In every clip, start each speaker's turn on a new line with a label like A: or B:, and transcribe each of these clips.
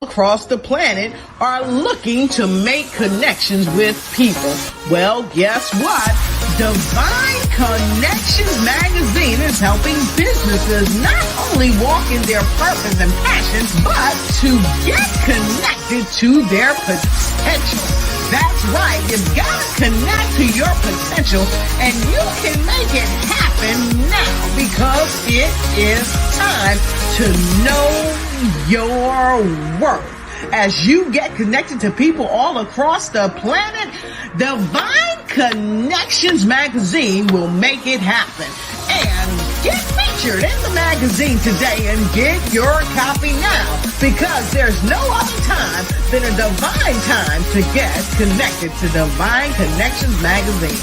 A: across the planet are looking to make connections with people. Well, guess what? Divine Connections magazine is helping businesses not only walk in their purpose and passions, but to get connected to their potential. That's right. You've got to connect to your potential, and you can make it happen now because it is time to know your worth. As you get connected to people all across the planet, Divine Connections magazine will make it happen. And get featured in the magazine today and get your copy now, because there's no other time than a divine time to get connected to Divine Connections magazine.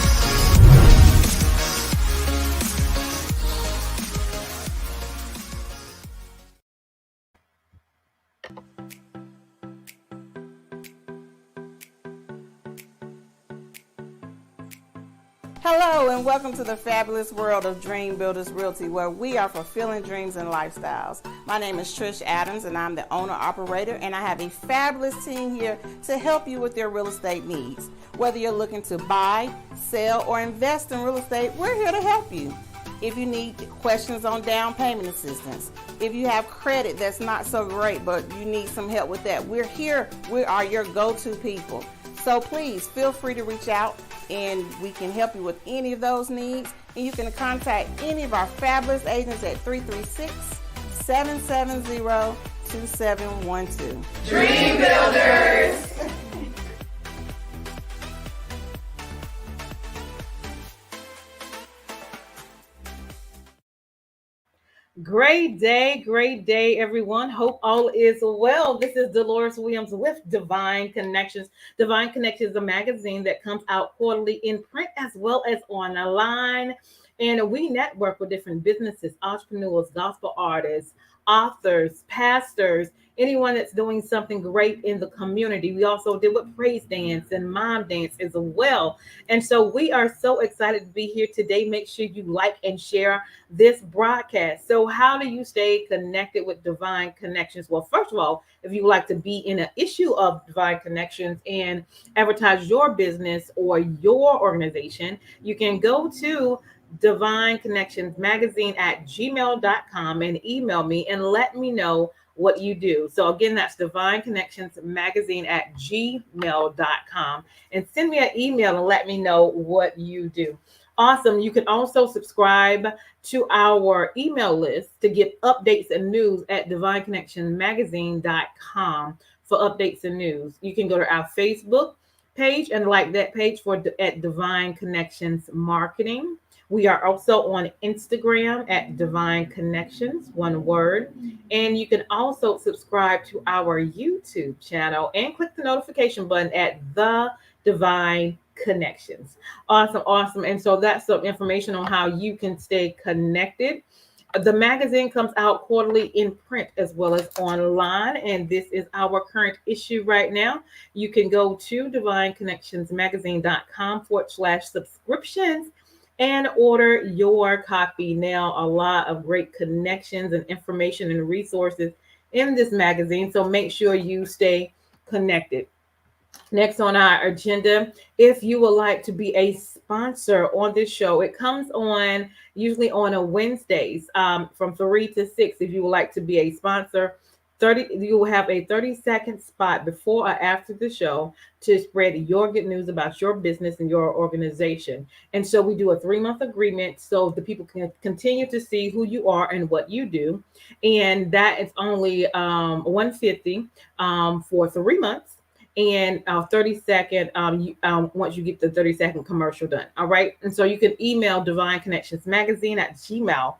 B: Hello and welcome to the fabulous world of Dream Builders Realty, where we are fulfilling dreams and lifestyles. My name is Trish Adams and I'm the owner-operator, and I have a fabulous team here to help you with your real estate needs. Whether you're looking to buy, sell, or invest in real estate, we're here to help you. If you need questions on down payment assistance, if you have credit that's not so great but you need some help with that, we're here. We are your go-to people. So please feel free to reach out and we can help you with any of those needs. And you can contact any of our fabulous agents at 336-770-2712.
C: Dream Builders!
D: Great day, everyone. Hope all is well. This is Dolores Williams with Divine Connections. Divine Connections is a magazine that comes out quarterly in print as well as online. And we network with different businesses, entrepreneurs, gospel artists, authors, pastors, anyone that's doing something great in the community. We also deal with praise dance and mom dance as well. And so we are so excited to be here today. Make sure you like and share this broadcast. So how do you stay connected with Divine Connections? Well, first of all, if you would like to be in an issue of Divine Connections and advertise your business or your organization, you can go to Divine Connections Magazine at gmail.com and email me and let me know what you do. So again, that's Divine Connections Magazine at gmail.com, and send me an email and let me know what you do. Awesome. You can also subscribe to our email list to get updates and news at divineconnectionsmagazine.com for updates and news. You can go to our Facebook page and like that page at Divine Connections Marketing. We are also on Instagram at Divine Connections, one word. And you can also subscribe to our YouTube channel and click the notification button at The Divine Connections. Awesome. And so that's some information on how you can stay connected. The magazine comes out quarterly in print as well as online, and this is our current issue right now. You can go to divineconnectionsmagazine.com/subscriptions and order your copy. Now, a lot of great connections and information and resources in this magazine, so make sure you stay connected. Next on our agenda, if you would like to be a sponsor on this show, it comes on usually on a Wednesdays from 3 to 6. If you would like to be a sponsor, you will have a 30-second spot before or after the show to spread your good news about your business and your organization. And so we do a 3-month agreement so the people can continue to see who you are and what you do. And that is only $150 for 3 months. And 30-second once you get the 30-second commercial done. All right. And so you can email Divine Connections Magazine at gmail.com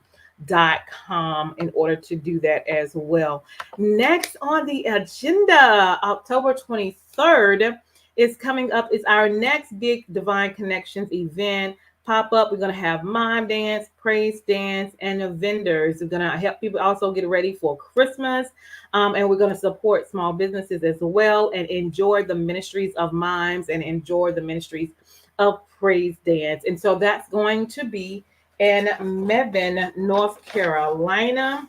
D: in order to do that as well. Next on the agenda, October 23rd is coming up, is our next big Divine Connections event pop up. We're going to have mime dance, praise dance, and the vendors. We're going to help people also get ready for Christmas. And we're going to support small businesses as well and enjoy the ministries of mimes and enjoy the ministries of praise dance. And so that's going to be in Mebane, North Carolina.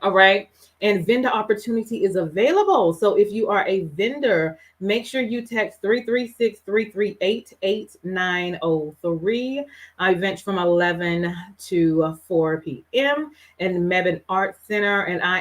D: All right. And vendor opportunity is available. So if you are a vendor, make sure you text 336-338-8903. Events from 11 to 4 p.m. in Mebane Art Center. And I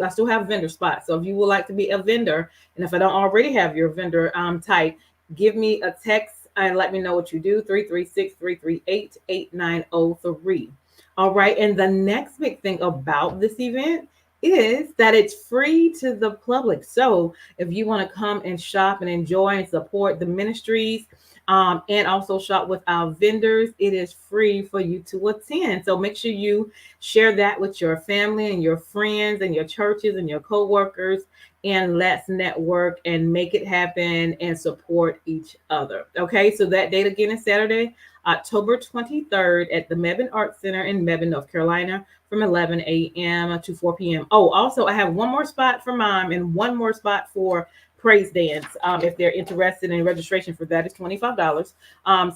D: still have vendor spots. So if you would like to be a vendor, and if I don't already have your vendor type, give me a text and let me know what you do. 336-338-8903. All right. And the next big thing about this event is that it's free to the public. So if you want to come and shop and enjoy and support the ministries, and also shop with our vendors, it is free for you to attend. So make sure you share that with your family and your friends and your churches and your co-workers, and let's network and make it happen and support each other. Okay, so that date again is Saturday, October 23rd at the Mebane Art Center in Mebane, North Carolina, from 11 a.m. to 4 p.m. Oh, also, I have one more spot for mom and one more spot for praise dance. If they're interested in registration for that, is $25.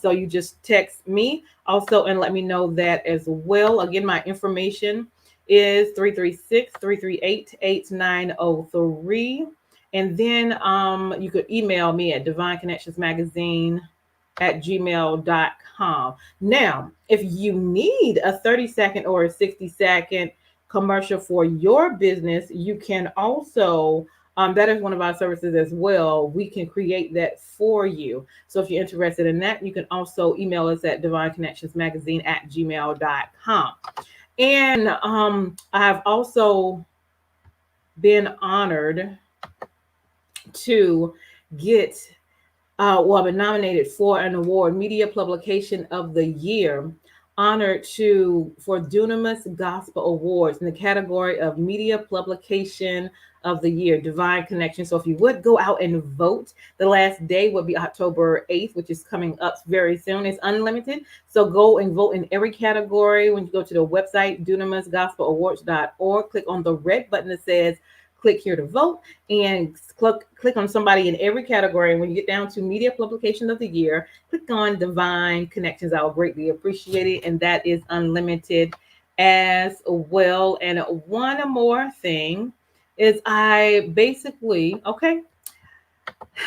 D: So you just text me also and let me know that as well. Again, my information is 336-338-8903. And then you could email me at divineconnectionsmagazine@gmail.com. Now, if you need a 30-second or a 60-second commercial for your business, you can also, that is one of our services as well. We can create that for you. So if you're interested in that, you can also email us at divineconnectionsmagazine@gmail.com. And I've also been honored to get, I've been nominated for an award, Media Publication of the Year, honored for Dunamis Gospel Awards in the category of Media Publication of the Year, Divine Connection. So if you would go out and vote, the last day would be October 8th, which is coming up very soon. It's unlimited. So go and vote in every category. When you go to the website, dunamisgospelawards.org, click on the red button that says click here to vote, and click on somebody in every category. And when you get down to Media Publication of the Year, click on Divine Connections. I will greatly appreciate it. And that is unlimited as well. And one more thing is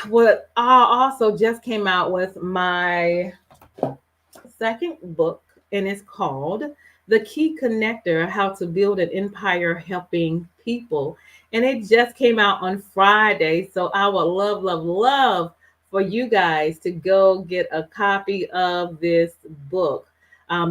D: what I also just came out with my second book, and it's called The Key Connector, How to Build an Empire Helping People. And it just came out on Friday. So I would love for you guys to go get a copy of this book.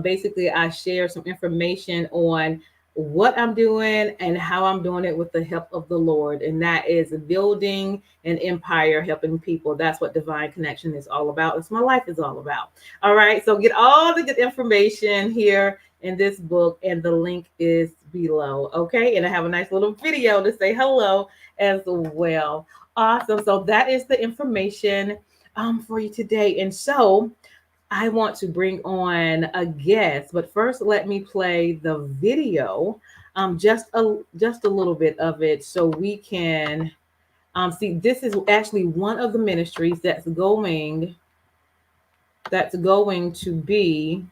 D: Basically, I share some information on what I'm doing and how I'm doing it with the help of the Lord. And that is building an empire, helping people. That's what Divine Connection is all about. That's what my life is all about. All right. So get all the good information here in this book, and the link is below. Okay. And I have a nice little video to say hello as well. Awesome. So that is the information for you today. And so I want to bring on a guest, but first let me play the video, just a little bit of it, so we can see. This is actually one of the ministries that's going to be.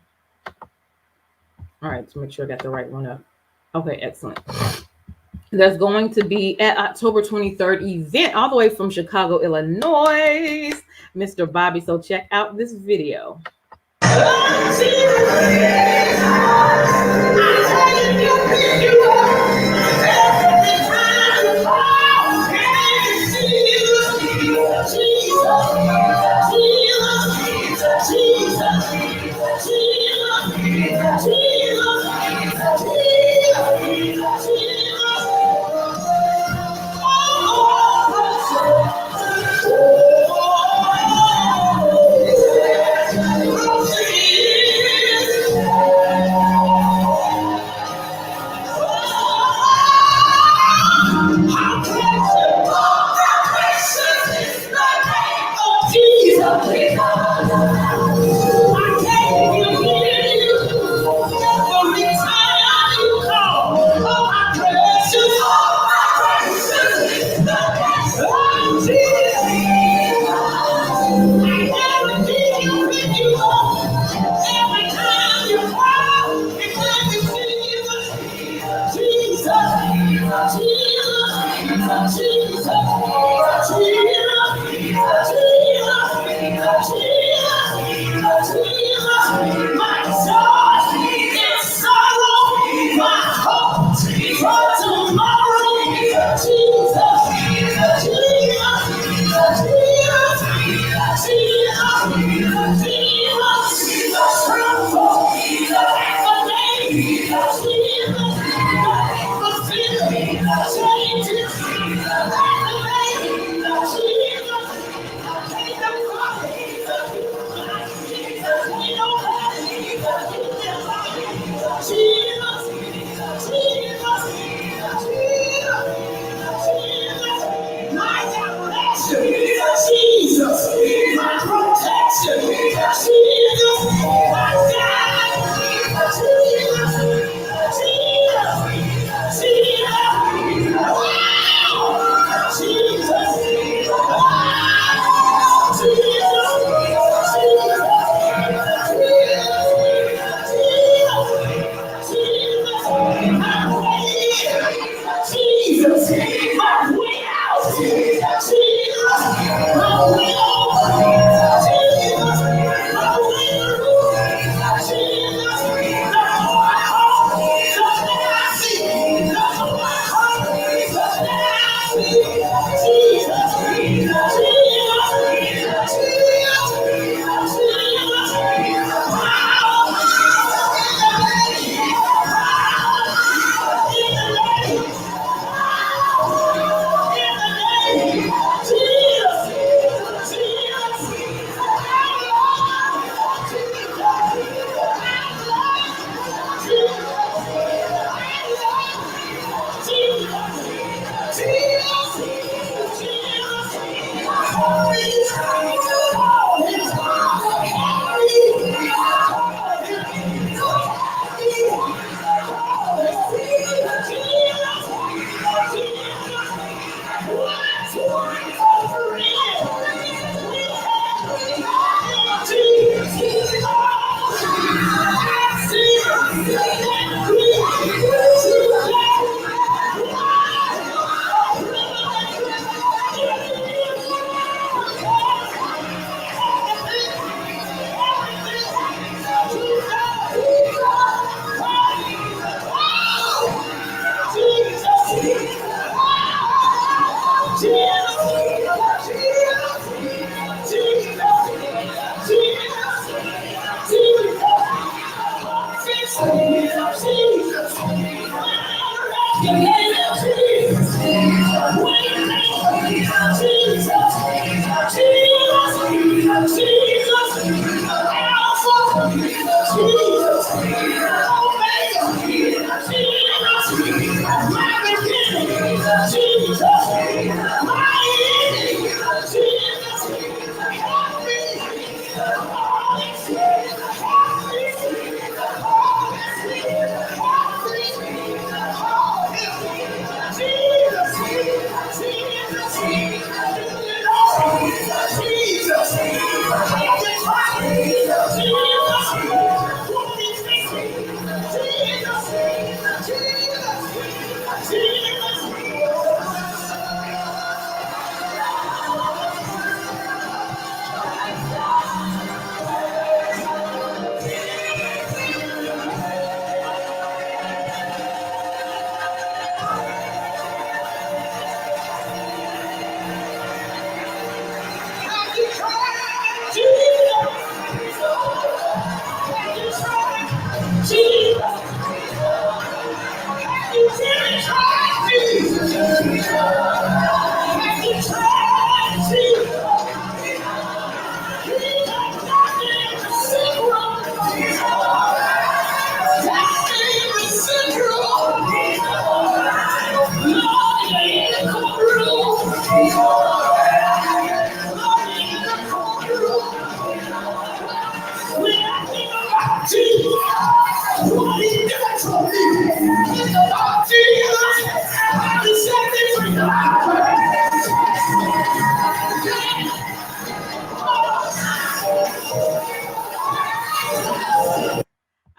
D: All right, to make sure I got the right one up. Okay, excellent. That's going to be at October 23rd event, all the way from Chicago, Illinois, Mr. Bobbee. So check out this video.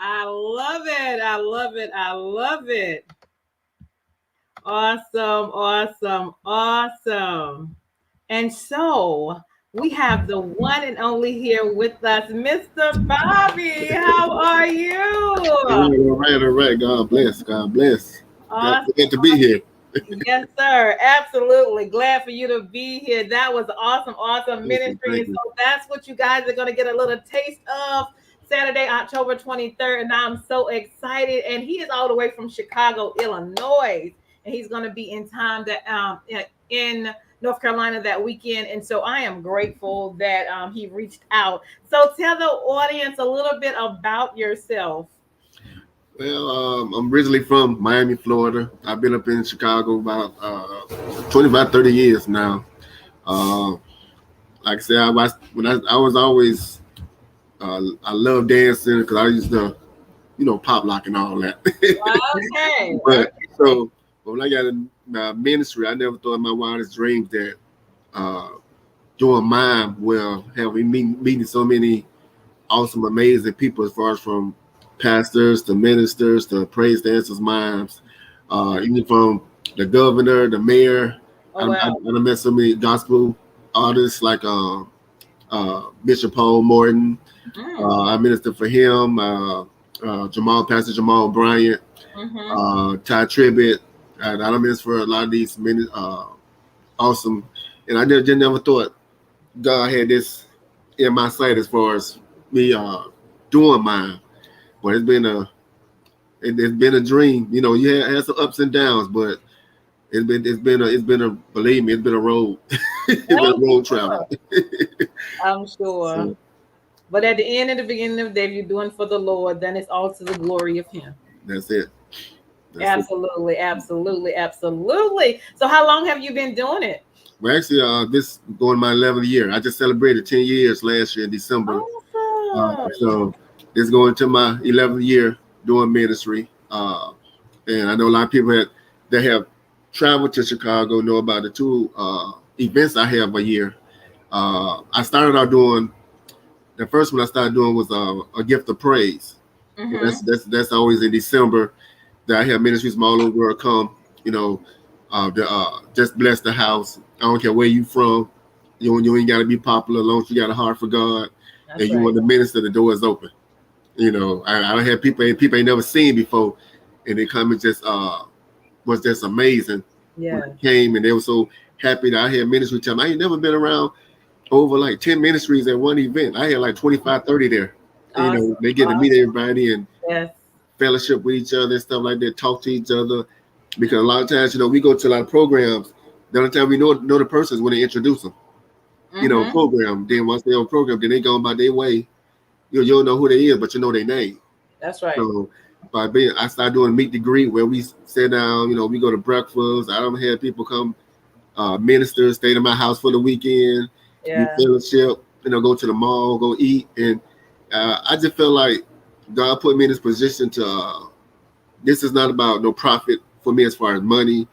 D: I love it. I love it. I love it. Awesome, awesome, awesome. And so we have the one and only here with us, Mr. Bobbee. How are you?
E: All right, all right. God bless. God bless.
D: Awesome.
E: Glad to be here.
D: Yes, sir. Absolutely. Glad for you to be here. That was awesome, awesome ministry.
E: Thank
D: And
E: you.
D: so that's what you guys are going to get a little taste of Saturday, October 23rd. And I'm so excited. And he is all the way from Chicago, Illinois. And he's going to be in time that in North Carolina that weekend. And so I am grateful that he reached out. So tell the audience a little bit about yourself.
E: Well, I'm originally from Miami, Florida. I've been up in Chicago about 25, 30 years now. Like I said, I was always, I love dancing because I used to, pop lock and all that.
D: Okay.
E: But when I got in ministry, I never thought in my wildest dreams that doing mime will have me meeting so many awesome, amazing people as far as from pastors to ministers to praise dancers, mimes, even from the governor, the mayor.
D: Oh, wow.
E: I met so many gospel artists like Bishop Paul Morton. I ministered for him, Pastor Jamal Bryant, Ty Tribbett. I ministered for a lot of these awesome. And I just never thought God had this in my sight as far as me doing mine. But it's been a dream. You had some ups and downs, but it's been a believe me, it's been a road. It's been a road travel.
D: I'm sure.
E: So,
D: but at the end and the beginning of the day, if you're doing for the Lord, then it's all to the glory of Him.
E: that's it.
D: Absolutely, absolutely, absolutely. So how long have you been doing it?
E: Well, actually, this going my 11th year. I just celebrated 10 years last year in December.
D: Awesome.
E: So it's going to my 11th year doing ministry. And I know a lot of people that have traveled to Chicago know about the two events I have a year. I started out doing, the first one I started doing was a gift of praise. That's always in December that I have ministries from all over the world come, just bless the house. I don't care where you from. You ain't got to be popular as long as you got a heart for God.
D: That's
E: and you
D: right.
E: want to minister, the door is open. I had people ain't never seen before, and they come and just was just amazing.
D: Yeah.
E: When they came and they were so happy that I had ministry time. I ain't never been around over like 10 ministries at one event. I had like 25, 30 there.
D: Awesome.
E: They get to meet everybody and
D: Yes.
E: fellowship with each other and stuff like that, talk to each other. Because a lot of times, we go to a lot of programs. The only time we know the person is when they introduce them. Program. Then once they're on program, then they go about their way. You don't know who they is, but you know their name.
D: That's right.
E: So I started doing meet the greet where we sit down. We go to breakfast. I don't have people come, ministers, stay in my house for the weekend.
D: Yeah.
E: We fellowship. Go to the mall, go eat, and I just feel like God put me in this position to. This is not about no profit for me as far as money.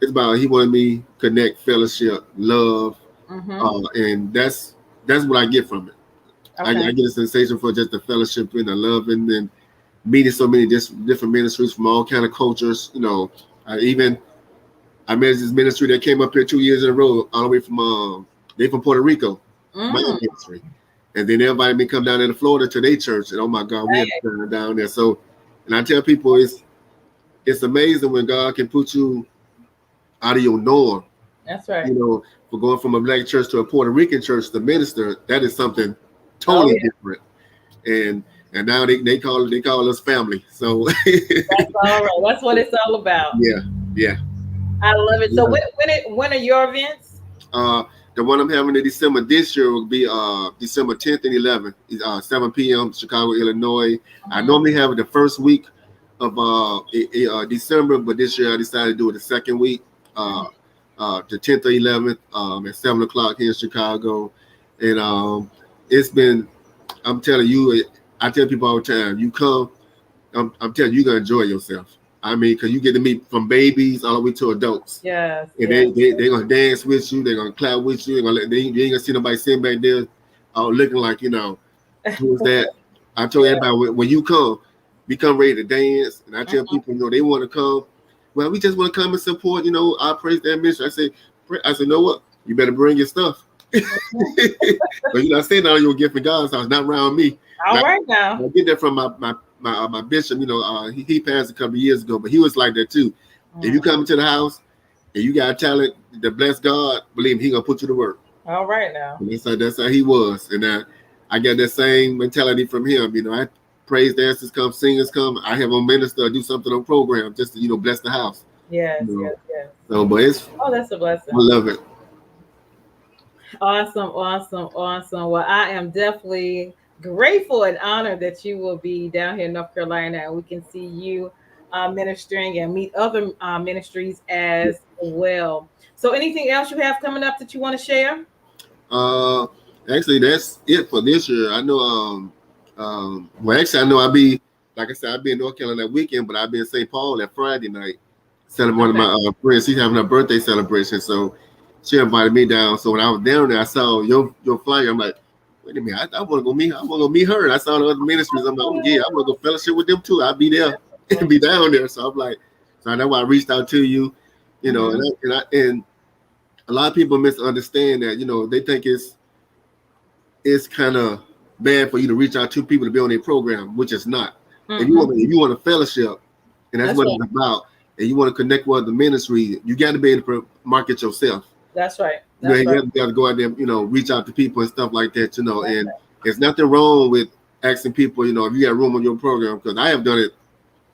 E: It's about He wanted me connect, fellowship, love, and that's what I get from it.
D: Okay.
E: I get a sensation for just the fellowship and the loving and meeting so many different ministries from all kind of cultures. I managed this ministry that came up here 2 years in a row, all the way from they from Puerto Rico, my ministry, and then everybody may come down there to Florida to their church, and oh my God, we have to turn down there. So, and I tell people it's amazing when God can put you out of your norm.
D: That's right.
E: For going from a black church to a Puerto Rican church to minister, that is something totally different. And now they call us family. So
D: that's all right. That's what it's all about.
E: Yeah.
D: I love it. So when are your events?
E: The one I'm having in December this year will be December 10th and 11th, 7 p.m. Chicago, Illinois. I normally have it the first week of December, but this year I decided to do it the second week, the 10th or 11th at 7 o'clock here in Chicago. And it's been, I'm telling you, I tell people all the time, you come, I'm telling you, you're going to enjoy yourself. I mean, because you get to meet from babies all the way to adults.
D: Yes.
E: And they're going to dance with you. They're going to clap with you. You ain't going to see nobody sitting back there looking like, who's that? I told everybody, when you come, we come ready to dance. And I tell people, they want to come. well, we just want to come and support, our praise that ministry. I said, you know what? You better bring your stuff. But you're not saying all your gift from God's house, not around me.
B: All right now.
E: I get that from my bishop. He passed a couple of years ago, but he was like that too. If you come into the house and you got a talent to bless God, believe me, he gonna put you to work.
B: All right now.
E: And that's how he was, and I got that same mentality from him. I praise dancers come, singers come. I have a minister do something on program just to bless the house.
B: Yes.
E: So, but
B: that's a blessing.
E: I love it.
B: Awesome. Well, I am definitely grateful and honored that you will be down here in North Carolina and we can see you ministering and meet other ministries as well. So anything else you have coming up that you want to share?
E: Actually, that's it for this year. I know, I know I'll be in North Carolina that weekend, but I'll be in St. Paul that Friday night. One of my friends, she's having her birthday celebration, so she invited me down. So when I was down there, I saw your flyer. I'm like, wait a minute, I want to go meet her. I want to go meet her. And I saw the other ministries. I'm like, oh yeah, I want to go fellowship with them too. I'll be there and be down there. So I'm like, so that's why I reached out to you, and a lot of people misunderstand that, they think it's kind of bad for you to reach out to people to be on their program, which is not. If you want a fellowship, and that's what it's about, and you want to connect with the ministry, you got to be able to market yourself.
B: That's right.
E: You got to go out there, reach out to people and stuff like that, and there's nothing wrong with asking people, if you got room on your program, because I have done it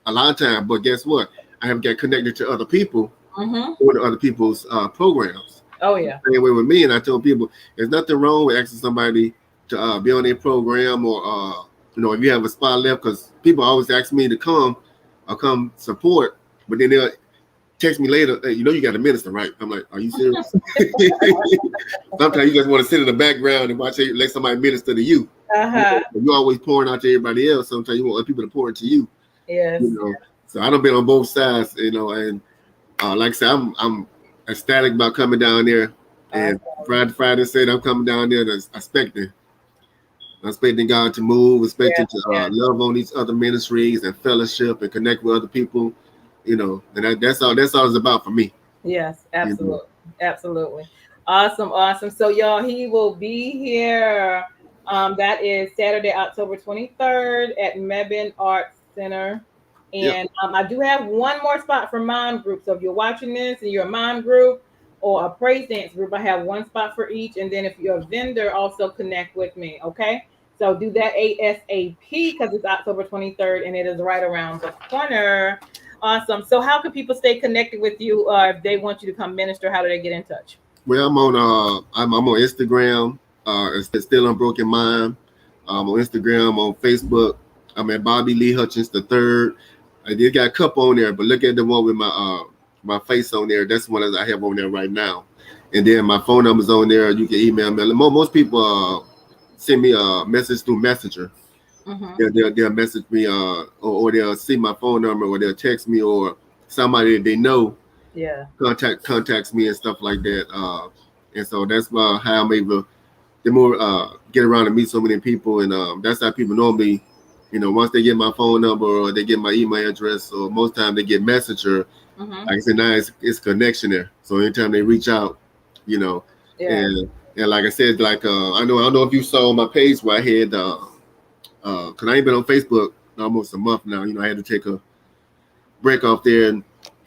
E: a lot of times, but guess what? I have got connected to other people or to other people's programs.
B: Oh yeah.
E: Same way with me, and I tell people there's nothing wrong with asking somebody to be on their program or if you have a spot left, because people always ask me to come support, but then they'll text me later, hey, you got a minister, right? I'm like, are you serious? Sometimes you just want to sit in the background and let somebody minister to you. You're always pouring out to everybody else. Sometimes you want other people to pour into you.
B: Yes.
E: So I done been on both sides, and like I said, I'm ecstatic about coming down there. And Friday said I'm coming down there and expecting God to move, expecting to love on these other ministries and fellowship and connect with other people, and that's all it's about for me.
B: Yes, absolutely. Absolutely. Awesome. So y'all, he will be here. That is Saturday, October 23rd at Mebane Arts Center. And I do have one more spot for mom group. So if you're watching this and you're a mom group or a praise dance group, I have one spot for each. And then if you're a vendor, also connect with me. Okay. So do that ASAP because it's October 23rd and it is right around the corner. Awesome. So how can people stay connected with you if they want you to come minister? How do they get in touch?
E: Well, I'm on Instagram. It's still Unbroken Mind. On Instagram, on Facebook. I'm at Bobbee Lee Hutchins III. I did got a couple on there, but look at the one with my face on there. That's the one that I have on there right now. And then my phone number's on there. You can email me. Most people send me a message through Messenger. They'll message me or they'll see my phone number or they'll text me or somebody that they know contacts me and stuff like that. And so that's how I'm able to get around and meet so many people. And that's how people normally, once they get my phone number or they get my email address, or most time they get Messenger, like I said, now it's connection there. So anytime they reach out, and like I said, like I don't know if you saw on my page where I had because I ain't been on Facebook almost a month now. I had to take a break off there and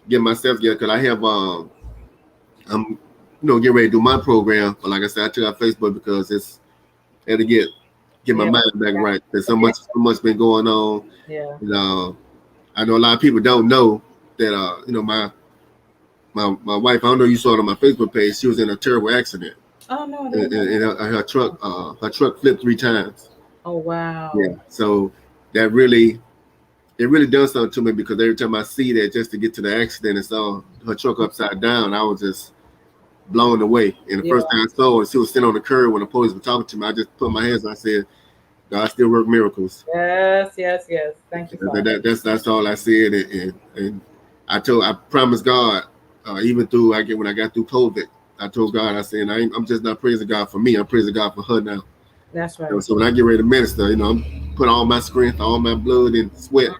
E: get myself together because I have I'm getting ready to do my program. But like I said, I took out Facebook because I had to get my mind back right. There's so much been going on.
B: Yeah.
E: I know a lot of people don't know that my wife, I don't know if you saw it on my Facebook page, she was in a terrible accident.
B: Oh no.
E: And her truck flipped 3 times.
B: Oh wow.
E: Yeah. So that really does something to me because every time I see that, just to get to the accident and saw her truck upside down, I was just blown away. And the first time I saw her, she was sitting on the curb when the police were talking to me. I just put my hands and I said, God still work miracles.
B: Yes. Thank you.
E: That's all I said. And I promised God, even through when I got through COVID, I told God, I said, I'm just not praising God for me. I'm praising God for her now.
B: That's right.
E: So when I get ready to minister, I'm putting all my strength, all my blood and sweat,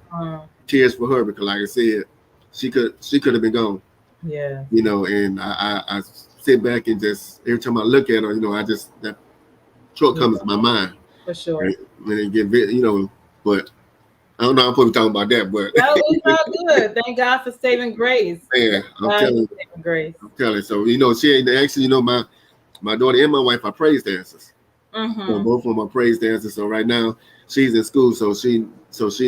E: tears for her, because like I said, she could have been gone.
D: Yeah.
E: You know, and I sit back and just every time I look at her, you know, I just that truck comes to my mind.
D: For sure.
E: Right? When it get, you know, but I don't know. I'm probably talking about that, but
D: no, it's all good. Thank God for saving grace.
E: Man, I'm telling you,
D: grace.
E: I'm telling you. So you know, she ain't actually. You know, my daughter and my wife are praise dancers. So both of them are praise dancers. So right now she's in school, so she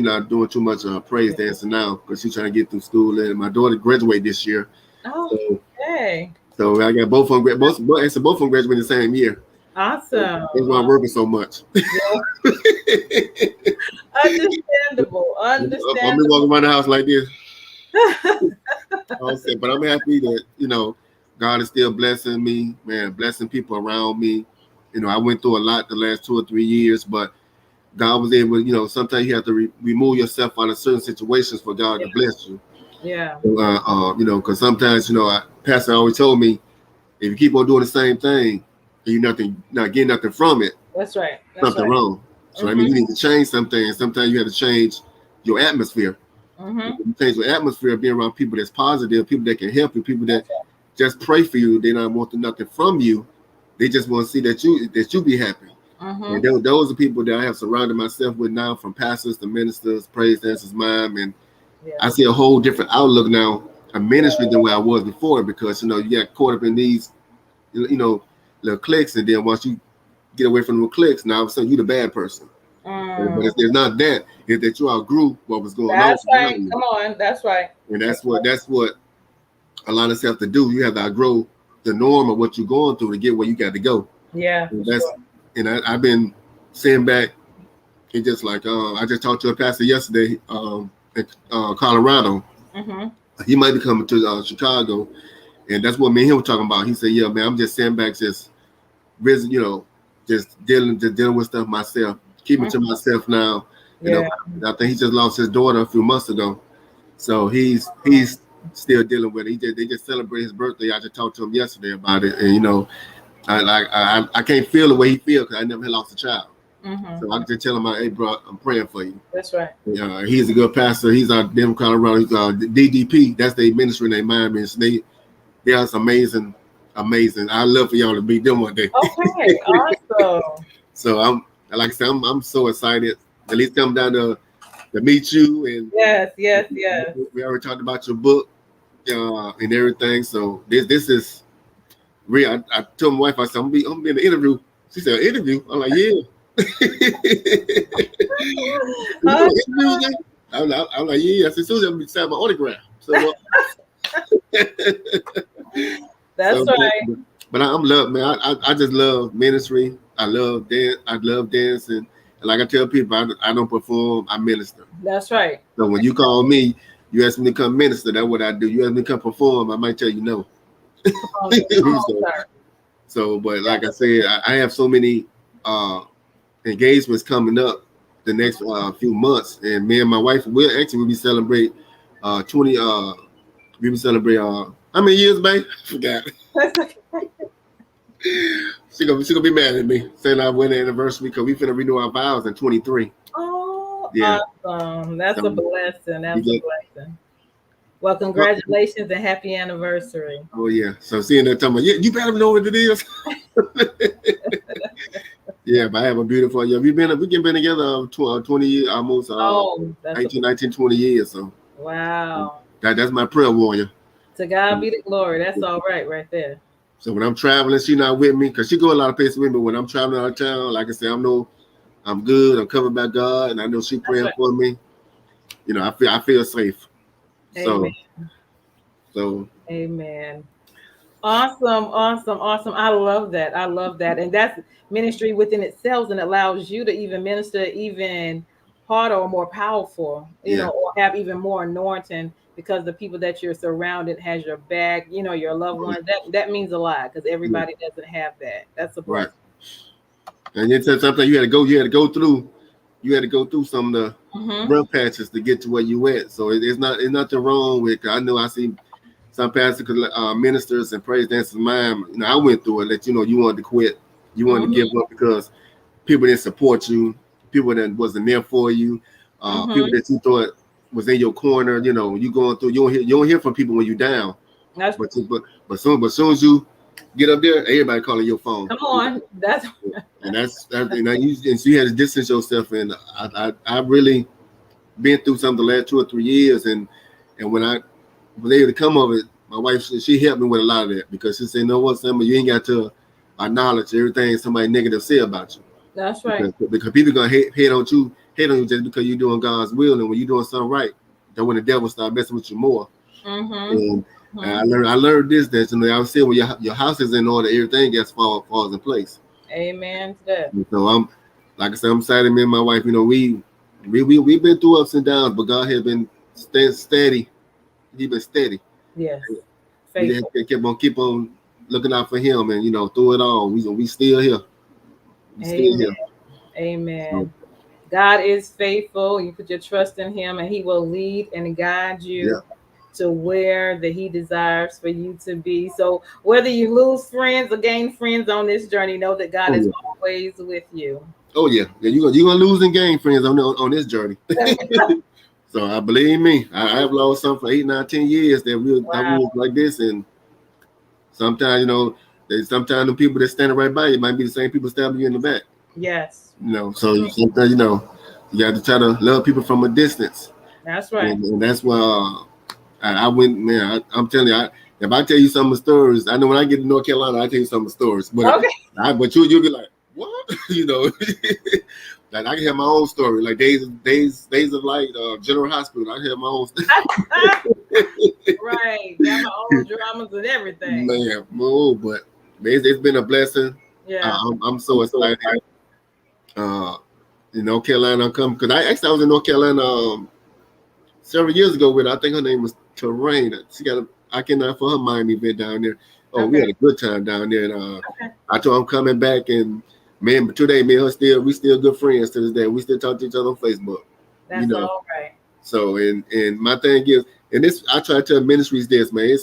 E: not doing too much praise dancing now because she's trying to get through school. And my daughter graduated this year.
D: Oh, okay.
E: So I got both of them. Both of them graduated the same year.
D: Awesome.
E: That's why I'm working so much.
D: Yeah. Understandable.
E: I'm walking around the house like this. But I'm happy that, you know, God is still blessing me, man, blessing people around me. You know, I went through a lot the last 2 or 3 years, but God was able, you know, sometimes you have to remove yourself out of certain situations for God to bless you.
D: Yeah.
E: You know, because sometimes, you know, Pastor always told me, if you keep on doing the same thing, you're not getting nothing from it.
D: That's right.
E: Something wrong. So I mean, you need to change something. And sometimes you have to change your atmosphere. You change your atmosphere, being around people that's positive, people that can help you, people that just pray for you. They don't want nothing from you. They just want to see that you be happy. And those are people that I have surrounded myself with now, from pastors to ministers, praise dancers, mime, and I see a whole different outlook now, a ministry than where I was before, because you know you got caught up in these, you know, little cliques, and then once you get away from the clicks, now all of a sudden you're the bad person. But it's not that. It's that you outgrew what was going on.
D: That's right. Come on. That's right.
E: And that's what a lot of us have to do. You have to outgrow the norm of what you're going through to get where you got to go.
D: Yeah.
E: And I've been sitting back and just like I just talked to a pastor yesterday in Colorado. He might be coming to Chicago, and that's what me and him were talking about. He said, "Yeah, man, I'm just sitting back, just you know, just dealing with stuff myself, keeping to myself now." You know, I think he just lost his daughter a few months ago, so he's still dealing with it. They just celebrated his birthday. I just talked to him yesterday about it, and you know, I can't feel the way he feels because I never had lost a child. So I can just tell him, "Hey, bro, I'm praying for you."
D: That's right.
E: He's a good pastor. He's out in Denver, Colorado. He's DDP. That's their ministry name, Miami. They are amazing. I'd love for y'all to meet them one day.
D: Okay, awesome.
E: So I'm so excited. At least come down to meet you. And
D: yes.
E: We already talked about your book and everything. So this is real. I told my wife, I said, I'm gonna be in the interview. She said, interview? I'm like, yeah. I'm like, yeah. I said, Susan, I'm gonna sign my autograph. So
D: that's right.
E: But I'm love, man. I just love ministry. I love dance. I love dancing. And like I tell people, I don't perform. I minister.
D: That's right.
E: So when you call me, you ask me to come minister. That's what I do. You ask me to come perform, I might tell you no. So, but like I said, I have so many engagements coming up the next few months, and me and my wife will be celebrate 20. We will celebrate how many years, babe? I forgot. She gonna be mad at me saying I went anniversary because we finna renew our vows in 23.
D: Oh,
E: yeah.
D: Awesome! That's a blessing. That's a blessing. Well, congratulations and happy anniversary.
E: Oh yeah. So seeing that time, you better know what it is. Yeah, but I have a beautiful. Yeah, we've been together 20 years, almost 18, 19, 20 years. So
D: wow.
E: That's my prayer warrior.
D: To God be the glory. That's all right there.
E: So when I'm traveling, she's not with me because she go a lot of places with me. When I'm traveling out of town, like I said, I'm good. I'm covered by God, and I know she's praying for me. You know, I feel safe.
D: Amen.
E: So.
D: Amen. Awesome. I love that. And that's ministry within itself, and allows you to even minister even harder or more powerful, you know, or have even more anointing, because the people that you're surrounded has your back, you know, your loved ones. That means a lot, because everybody doesn't have that. That's a blessing.
E: Right. And it's something you had to go through some of the rough patches to get to where you at. So it's nothing wrong with. I know I see some pastors, ministers, and praise dancers. Mine, you know, I went through it. That you know, you wanted to quit, you wanted to give up because people didn't support you, people that wasn't there for you, people that you thought was in your corner. You know, you going through. You don't hear from people when you're down.
D: That's
E: but soon as you get up there, everybody calling your phone.
D: Come on, that's
E: and so you had to distance yourself. And I really been through something the last 2 or 3 years, and when I was able to come of it, my wife she helped me with a lot of that, because she said, "You know what, Sam, you ain't got to acknowledge everything somebody negative say about you."
D: That's right.
E: Because people gonna hate on you just because you're doing God's will, and when you're doing something right, then when the devil start messing with you more. And I learned this, that I was saying, when your house is in order, everything else falls in place.
D: Amen to that.
E: And so I'm, like I said, I'm excited. Me and my wife, we've been through ups and downs, but God has been steady. He's been steady.
D: Yes.
E: We keep on looking out for Him, and through it all, we still here.
D: Amen.
E: So,
D: God is faithful. You put your trust in Him, and He will lead and guide you to where that He desires for you to be. So whether you lose friends or gain friends on this journey, know that God is always with you. Oh yeah, you're gonna lose and gain friends on this journty. So I believe me, I have lost some for 8, 9, 10 years that we was like this, and sometimes sometimes the people that standing right by you might be the same people stabbing you in the back. Yes.
E: So sometimes you got to try to love people from a distance.
D: That's right.
E: And that's why I went, man. I'm telling you, if I tell you some of the stories, I know when I get to North Carolina, I tell you some of the stories. But but you'll be like, what? Like I can have my own story, like days of light, General Hospital. I can have my own story.
D: Right, got my own dramas and everything.
E: Man, but it's been a blessing.
D: Yeah,
E: I'm so excited. In North Carolina, because I was in North Carolina several years ago with, I think her name was Terrain. She got I cannot for her Miami event down there. Oh, we had a good time down there. And I told her I'm coming back, and man, today, me and her we still good friends to this day. We still talk to each other on Facebook.
D: That's all right. So
E: and my thing is, and this I try to tell ministries this, man,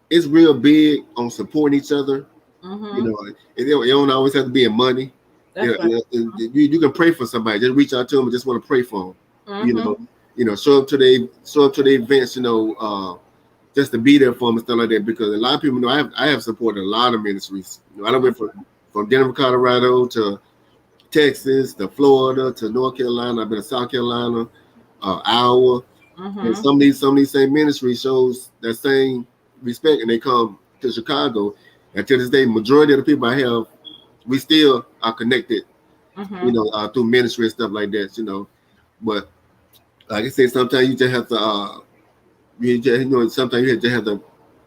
E: it's real big on supporting each other. It don't always have to be in money. You can pray for somebody. Just reach out to them and just want to pray for them. Show up to the events. Just to be there for them and stuff like that. Because a lot of people know I have supported a lot of ministries. I done went from Denver, Colorado to Texas to Florida to North Carolina. I've been to South Carolina, Iowa, and some of these same ministries shows that same respect, and they come to Chicago. And to this day, majority of the people I have, we still are connected, through ministry and stuff like that, But like I said, sometimes you just have to, sometimes you just have to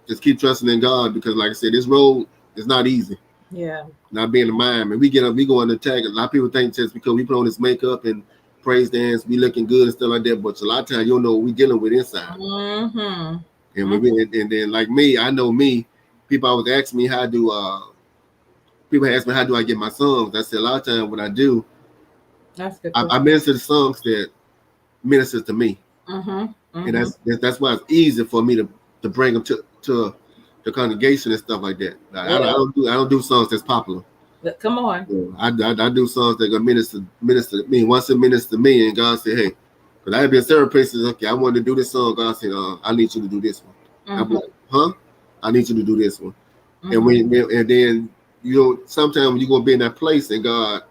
E: just keep trusting in God, because, like I said, this road is not easy.
D: Yeah.
E: Not being a mime, and we go on the attack. A lot of people think just because we put on this makeup and praise dance, we looking good and stuff like that. But a lot of times you don't know what we dealing with inside. And and then like me, I know me. People always ask me how do I get my songs. I said a lot of times what I do, I minister the songs that ministers to me. And that's why it's easy for me to bring them to the congregation and stuff like that. I don't do songs that's popular.
D: Come on.
E: I do songs that gonna minister to me. Once it ministers to me, and God said, hey, because I have been several places. Okay, I wanted to do this song. God said, I need you to do this one. I'm like, huh? I need you to do this one. And then sometimes when you're gonna be in that place and God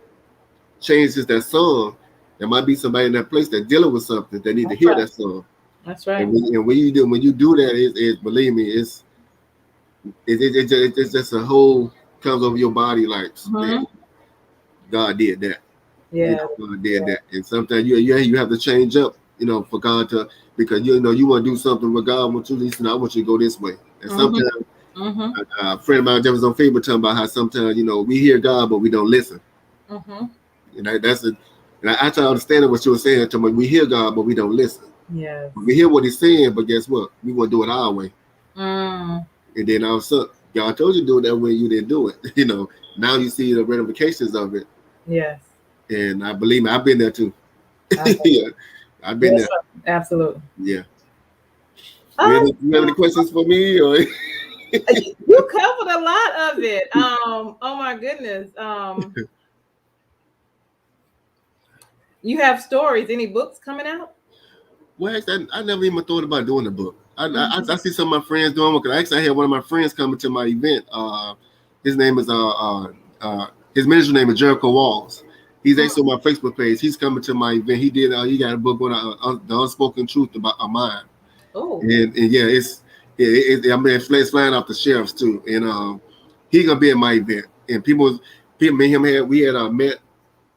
E: changes that song, there might be somebody in that place that dealing with something that need to hear that song.
D: That's right.
E: And when you do that, it believe me, it's just a whole comes over your body like man, God did that.
D: Yeah,
E: God did that. And sometimes you have to change up, for God to, because you want to do something with God wants you to. I want you to go this way. And sometimes a friend of mine that was on Facebook talking about how sometimes we hear God but we don't listen. And that's it. And I try to understand what you were saying. To me, we hear God but we don't listen.
D: Yeah,
E: we hear what He's saying, but guess what? We want to do it our way. And then all of a sudden, God told you to do it that way, you didn't do it. Now you see the ramifications of it.
D: Yes.
E: And I believe me, I've been there too. Yeah, I've been there.
D: Absolutely.
E: Yeah. You have any questions for me? Or?
D: You covered a lot of it. Oh my goodness. You have stories. Any books coming out?
E: Well, actually, I never even thought about doing a book. I see some of my friends doing one. Actually, I had one of my friends coming to my event. His name is his ministry name is Jericho Walls. He's actually on my Facebook page. He's coming to my event. He did. He got a book on the unspoken truth about mine.
D: Oh,
E: and yeah, I mean, it's flying off the shelves too. And he's gonna be at my event. And people, me and him we had met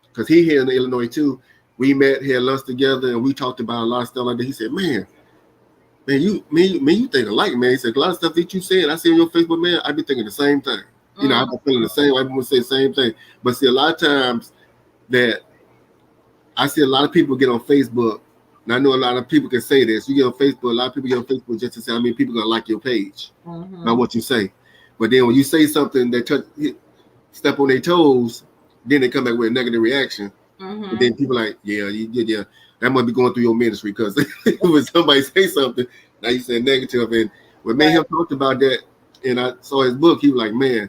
E: because he here in Illinois too. We met, had lunch together, and we talked about a lot of stuff like that. He said, "Man, you think alike, man." He said, "A lot of stuff that you said, I see on your Facebook, man. I be thinking the same thing. You know, I've been feeling the same. I would say the same thing. But see, a lot of times that I see a lot of people get on Facebook, and I know a lot of people can say this. You get on Facebook, a lot of people get on Facebook just to say, I mean, people gonna like your page, not what you say. But then when you say something that step on their toes, then they come back with a negative reaction. And then people like, yeah, that must be going through your ministry because when somebody say something, now you say negative. And when me and him talked about that, and I saw his book, he was like, man,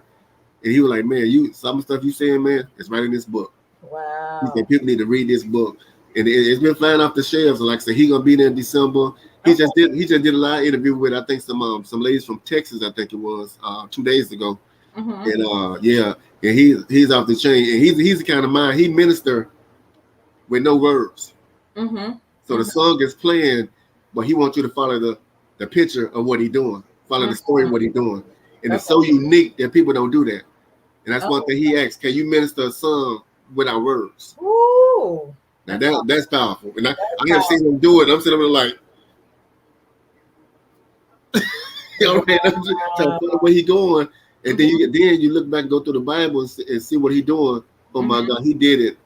E: some stuff you saying, man, it's right in this book.
D: Wow.
E: He said people need to read this book, and it's been flying off the shelves. And like I said, he's gonna be there in December. He just did a live interview with I think some ladies from Texas. I think it was 2 days ago. And and he's off the chain. And he's the kind of mind he minister with no words. So the song is playing, but he wants you to follow the picture of what he's doing, follow the story of what he's doing, and it's so unique that people don't do that. And that's one thing he asked: can you minister a song without words?
D: Ooh.
E: Now that's powerful. And I have seen him do it. I'm sitting there like, I'm trying to follow where he going. And then you look back and go through the Bible and see what he doing. Oh my God, he did it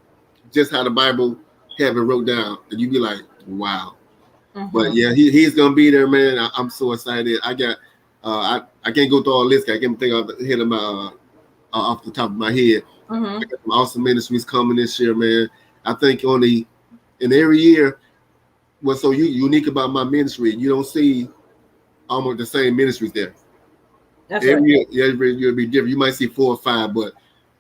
E: just how the Bible have it wrote down. And you be like, wow. But yeah, he's gonna be there, man. I'm so excited. I got I can't go through all this. I can't think off the head of my off the top of my head. I got some awesome ministries coming this year, man. I think in every year, what's so unique about my ministry, you don't see almost the same ministries there.
D: That's
E: every year will be different. You might see 4 or 5, but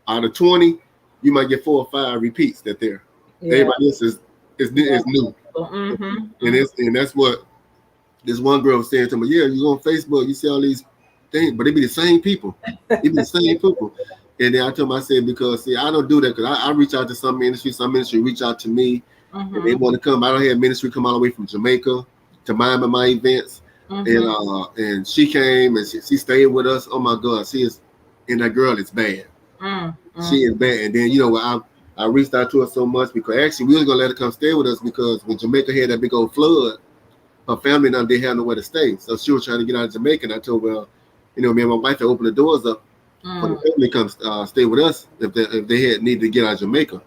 E: out of 20, you might get 4 or 5 repeats that there. Everybody else is new. And that's what this one girl was saying to me. Yeah, you go on Facebook, you see all these things, but it be the same people. It be the same people. And then I told him, I said, because see, I don't do that because I reach out to some ministry reach out to me, and they want to come. I don't have ministry come all the way from Jamaica to my events. And she came and she stayed with us. Oh my God, and that girl is bad. She is bad. And then I reached out to her so much because actually we was gonna let her come stay with us because when Jamaica had that big old flood, her family now they had nowhere to stay. So she was trying to get out of Jamaica. And I told her, well, me and my wife had opened the doors up for the family to come stay with us if they had needed to get out of Jamaica.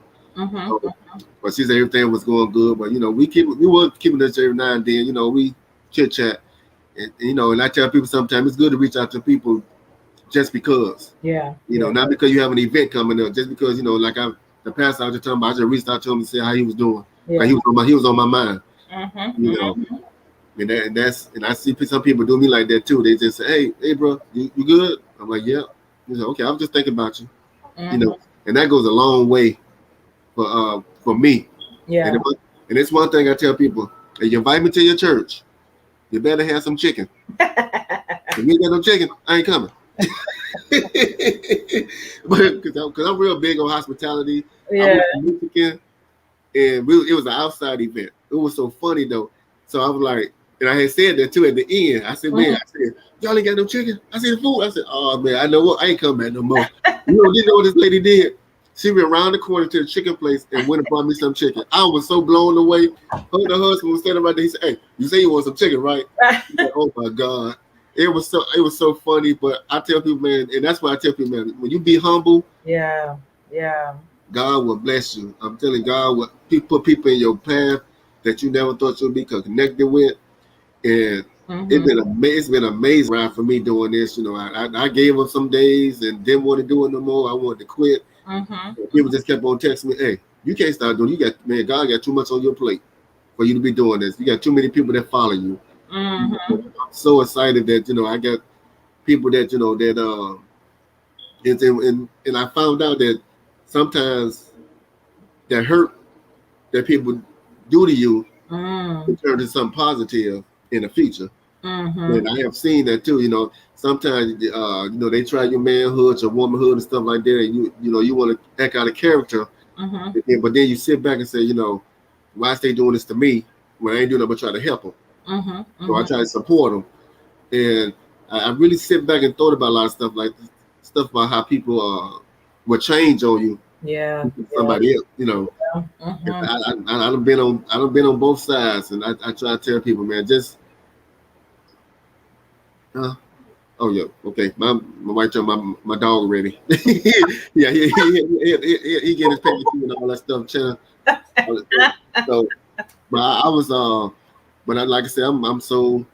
E: But she said everything was going good. But we were keeping this every now and then. We chit chat. And, and I tell people sometimes it's good to reach out to people just because. Not because you have an event coming up, just because, the pastor I was just talking about, I just reached out to him and said how he was doing. Like he was on my mind. And I see some people do me like that too. They just say, hey bro, you good? I'm like, yeah. He's like, okay, I was just thinking about you. And that goes a long way for me. And it's one thing I tell people, if you invite me to your church, you better have some chicken. If you ain't got no chicken, I ain't coming. But because I'm real big on hospitality. I went to Michigan, and it was an outside event. It was so funny though. So I was like, and I had said that too at the end. I said, man, y'all ain't got no chicken. I said the food. I said, oh man, I know what, I ain't coming back no more. You know what this lady did? She went around the corner to the chicken place and went and brought me some chicken. I was so blown away. The husband was standing right there. He said, hey, you say you want some chicken, right? Said, oh my God. It was so funny. But I tell people, man, and that's why I tell people, man, when you be humble, God will bless you. I'm telling God, will put people in your path that you never thought you'd be connected with. And it's been an amazing ride for me doing this. I gave up some days and didn't want to do it no more. I wanted to quit. People just kept on texting me, hey, you can't start doing it. God got too much on your plate for you to be doing this. You got too many people that follow you. I'm so excited that, I got people that, and I found out that sometimes that hurt that people do to you to turn to something positive in the future.
D: Mm-hmm.
E: And I have seen that too. Sometimes they try your manhood, your womanhood, and stuff like that. And you want to act out a character, but then you sit back and say, why is they doing this to me when I ain't doing nothing but try to help them? So I try to support them. And I really sit back and thought about a lot of stuff about how people will change on you.
D: Yeah.
E: Somebody else, I done been on both sides, and I try to tell people, man, just oh yeah, okay. My wife told my dog ready. Yeah, he getting his payment and all that stuff. So, but I was like I said, I'm so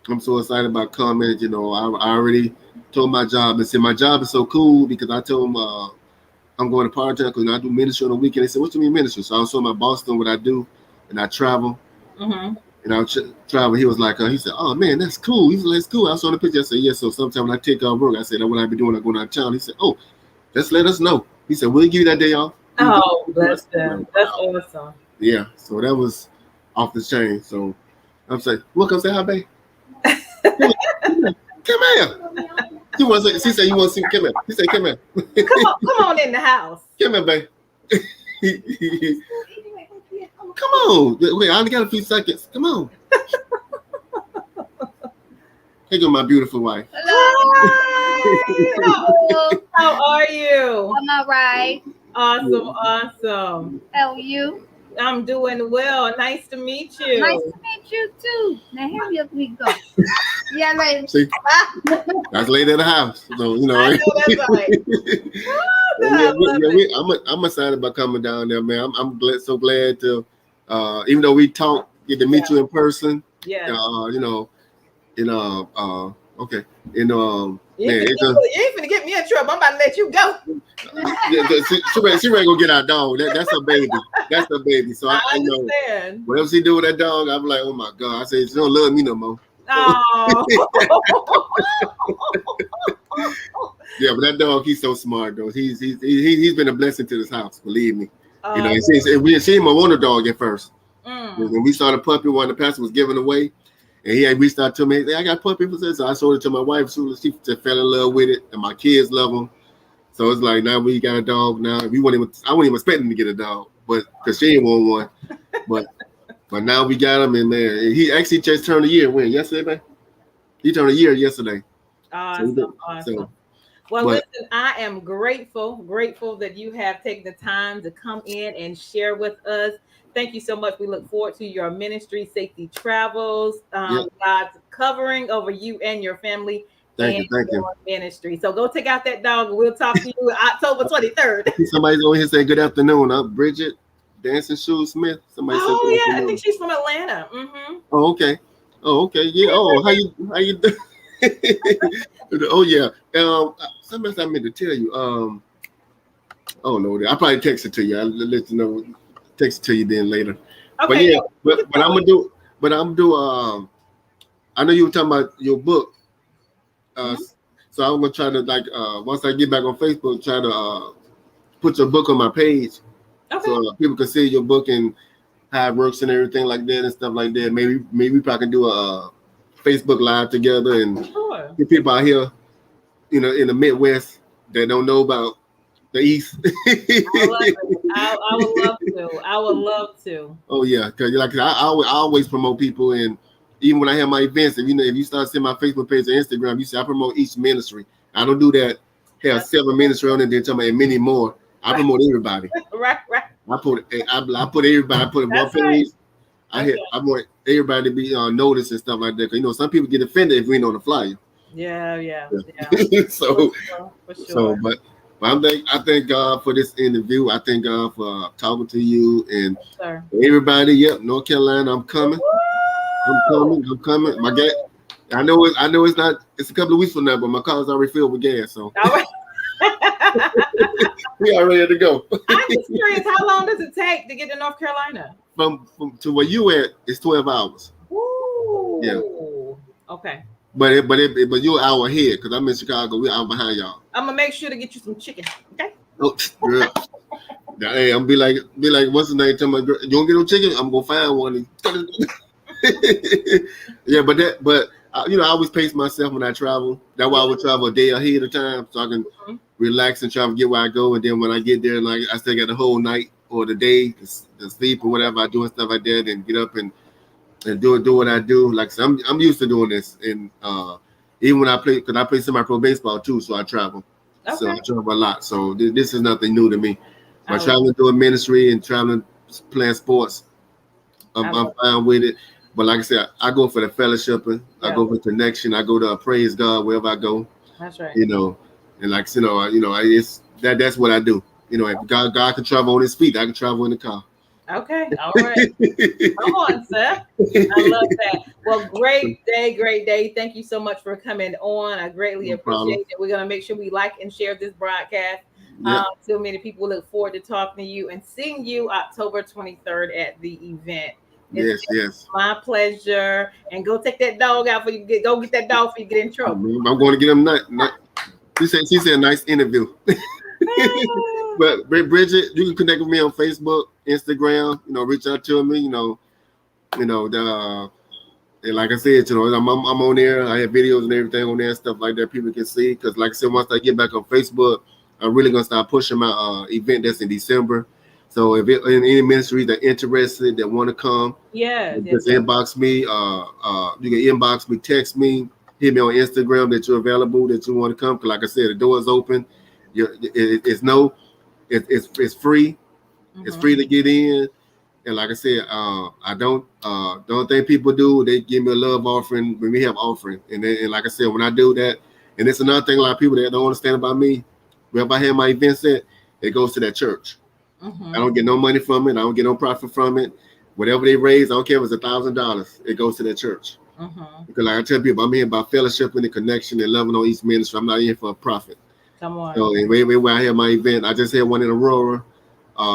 E: excited about comments. I already told my job, and said my job is so cool because I told him I'm going to part time because I do ministry on the weekend. They said, "What do you mean ministry?" So I was showing my boss doing what I do, and I travel. And I travel. He was like, he said, "Oh man, that's cool." He said, "That's cool." I saw the picture. I said, "Yeah." So sometime when I take off work, I said, "That's what I be doing. I'm going out of town." He said, "Oh, just let us know." He said, "We'll give you that day off."
D: Oh, bless them. That's awesome.
E: Yeah. So that was off the chain. So I'm saying, "Well, come say hi, babe." Come here. She said, "You want to see? Come here." He said, "Come here."
D: Come on in the house.
E: Come here, babe. Come on. Wait, I only got a few seconds. Come on. Here go my beautiful wife.
C: Hello.
D: How are you?
C: I'm all right.
D: Awesome.
C: How are you?
D: I'm doing well. Nice to meet you.
C: Nice to meet you too. Now here we go. Yeah, lady.
E: See, that's lady at the house. So
D: I know that's right.
E: I'm excited about coming down there, man. I'm so glad to, even though we talk, get to meet you in person.
D: Yeah.
E: Okay.
D: You ain't finna get me in trouble. I'm about to let you go.
E: She ready to go get our dog. That's her baby. That's her baby. So I
D: understand.
E: Whatever she do with that dog, I'm like, oh my God. I say she don't love me no more.
D: Oh.
E: Yeah, but that dog, he's so smart though. He's been a blessing to this house. Believe me. She didn't want a dog at first. When we saw the puppy, one the pastor was giving away. And he had reached out to me. Hey, I got puppy for this. So I showed it to my wife. She just fell in love with it, and my kids love him. So it's like now we got a dog. Now I wasn't even expecting to get a dog, but because she didn't want one. But now we got him, and man, he actually just turned a year. When yesterday, man? He turned a year yesterday.
D: Awesome. Listen, I am grateful that you have taken the time to come in and share with us. Thank you so much. We look forward to your ministry, Safety Travels, God's covering over you and your family. Thank you. Ministry. So go take out that dog and we'll talk to you October 23rd.
E: Somebody's over here saying good afternoon. Bridget Dancing Shoe Smith. Somebody said good afternoon.
D: I think she's from Atlanta. Mm-hmm.
E: Oh, okay. Yeah. Oh, how you doing? Oh yeah. Something else I meant to tell you. Oh no, I probably text it to you. I'll let you know. Text it to you then later.
D: Okay.
E: But I'm gonna do. I know you were talking about your book. So I'm gonna try to once I get back on Facebook, try to put your book on my page, so people can see your book and how it works and everything like that and stuff like that. Maybe we probably can do a Facebook Live together and get people out here, in the Midwest that don't know about the East.
D: I would love to.
E: Oh yeah, because I always promote people, and even when I have my events, if you start seeing my Facebook page or Instagram, you see I promote each ministry. I don't do that. Have 7 ministry on it, then tell me many more. I promote everybody.
D: Right.
E: I put everybody. I put it on page. I want everybody to be noticed and stuff like that. Because some people get offended if we ain't on the flyer.
D: Yeah.
E: So,
D: for sure.
E: So, but I thank God for this interview. I thank God for talking to you and everybody. Yep, North Carolina, I'm coming. I'm coming. My gas. I know it's not. It's a couple of weeks from now, but my car's already filled with gas. So we are ready to go.
D: I'm just curious, how long does it take to get to North Carolina?
E: From to where you at, it's 12 hours.
D: Ooh.
E: Yeah.
D: Okay.
E: But you're an hour ahead because I'm in Chicago. We're out behind y'all.
D: I'm gonna make sure to get you some chicken. Okay.
E: Oh, yeah. Now, hey, I'm be like, what's the name? Tell my girl, you don't get no chicken? I'm gonna find one. Yeah, but you know, I always pace myself when I travel. That's why I would travel a day ahead of time so I can relax and try to get where I go. And then when I get there, like I still got the whole night or the day to sleep or whatever I do and stuff like that, and get up and do what I do. Like so I'm used to doing this, and even when I play, because I play semi-pro baseball too, so I travel. Okay. So I travel a lot. So this is nothing new to me. But traveling doing ministry and traveling playing sports, I'm fine with it. But like I said, I go for the fellowshipping. Yeah. I go for connection. I go to praise God wherever I go. That's right. You know, and like it's that's what I do. You know, if God can travel on his feet, I can travel in the car.
D: Okay, all right. Come on, sir. I love that. Well, great day. Thank you so much for coming on. I greatly appreciate it. We're gonna make sure we like and share this broadcast. Yep. So many people look forward to talking to you and seeing you October 23rd at the event. Yes. My pleasure. And go take that dog out before you get that dog before you get in trouble.
E: I'm going to get him. She said nice interview. But Bridget, you can connect with me on Facebook, Instagram. You know, reach out to me. And like I said, I'm on there. I have videos and everything on there and stuff like that. People can see because, like I said, once I get back on Facebook, I'm really gonna start pushing my event that's in December. So if any ministries that are interested that want to come, just inbox me. You can inbox me, text me, hit me on Instagram that you're available, that you want to come. Because like I said, the door is open. It's free. Mm-hmm. It's free to get in. And like I said, I don't think people do. They give me a love offering when we have offering. And like I said, when I do that, and it's another thing a lot of people that don't understand about me. Wherever I have my event set, it goes to that church. Mm-hmm. I don't get no money from it. I don't get no profit from it. Whatever they raise, I don't care if it's $1,000. It goes to that church. Mm-hmm. Because like I tell people, I'm here by fellowship and the connection and loving on each ministry. I'm not here for a profit. Come on. So when I have my event, I just had one in Aurora,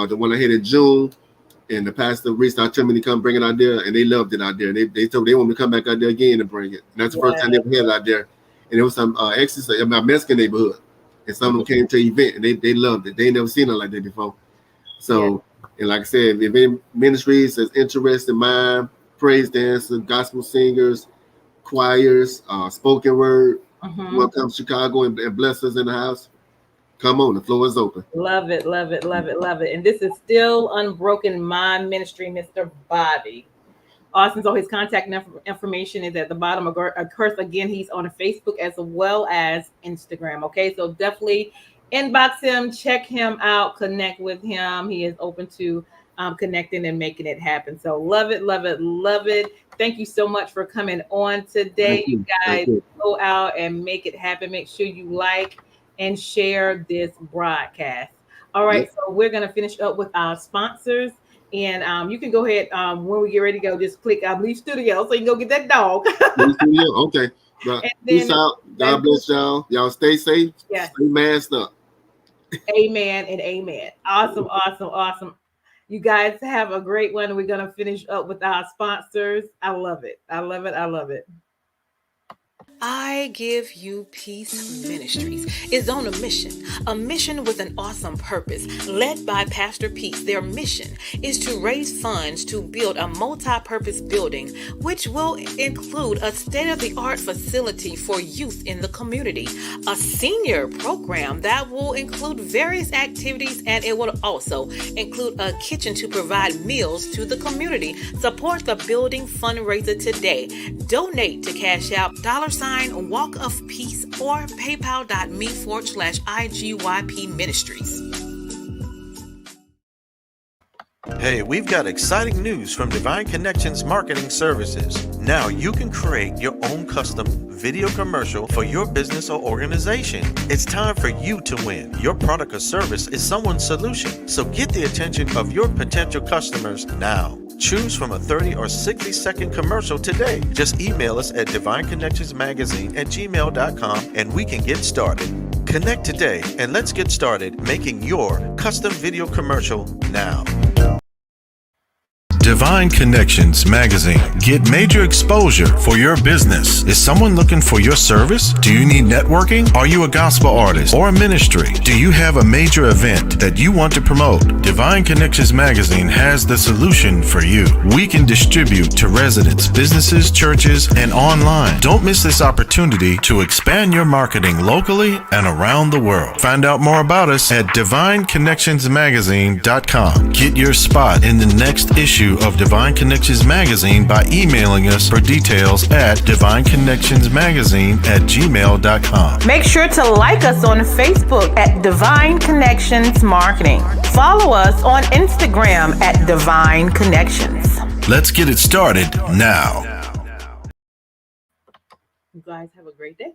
E: the one I had in June, and the pastor reached out to me to come bring it out there, and they loved it out there. They told me they want me to come back out there again and bring it. And that's the first time they ever had it out there. And it was some exes in my Mexican neighborhood. And some of them came to the event and they loved it. They ain't never seen it like that before. So, and like I said, if any ministries is interested in mine, praise dancers, gospel singers, choirs, spoken word, want to come to Chicago and bless us in the house, come on, the floor is open.
D: Love it. And this is still Unbroken Mind Ministry, Mr. Bobbee. Austin, so his contact information is at the bottom. Of course, again, he's on Facebook as well as Instagram. Okay, so definitely inbox him, check him out, connect with him. He is open to connecting and making it happen. So love it. Thank you so much for coming on today. You guys go out and make it happen. Make sure you like and share this broadcast. All right, so we're going to finish up with our sponsors. And you can go ahead when we get ready to go, just click Leave Studio so you can go get that dog.
E: Okay. Peace out. God bless y'all. Y'all stay safe. Stay masked up.
D: Amen and amen. Awesome. You guys have a great one. We're going to finish up with our sponsors. I love it.
F: I Give You Peace Ministries is on a mission with an awesome purpose. Led by Pastor Peace, their mission is to raise funds to build a multi-purpose building, which will include a state-of-the-art facility for youth in the community, a senior program that will include various activities, and it will also include a kitchen to provide meals to the community. Support the building fundraiser today. Donate to Cash App $Walk of Peace or paypal.me/IGYP Ministries.
G: Hey, we've got exciting news from Divine Connections Marketing Services. Now you can create your own custom video commercial for your business or organization. It's time for you to win. Your product or service is someone's solution. So get the attention of your potential customers now. Choose from a 30 or 60-second commercial today. Just email us at divineconnectionsmagazine@gmail.com and we can get started. Connect today and let's get started making your custom video commercial now. Divine Connections Magazine. Get major exposure for your business. Is someone looking for your service? Do you need networking? Are you a gospel artist or a ministry? Do you have a major event that you want to promote? Divine Connections Magazine has the solution for you. We can distribute to residents, businesses, churches, and online. Don't miss this opportunity to expand your marketing locally and around the world. Find out more about us at divineconnectionsmagazine.com. Get your spot in the next issue of Divine Connections Magazine by emailing us for details at divineconnectionsmagazine@gmail.com.
B: Make sure to like us on Facebook at Divine Connections Marketing. Follow us on Instagram at Divine Connections.
G: Let's get it started now.
D: You guys have a great day.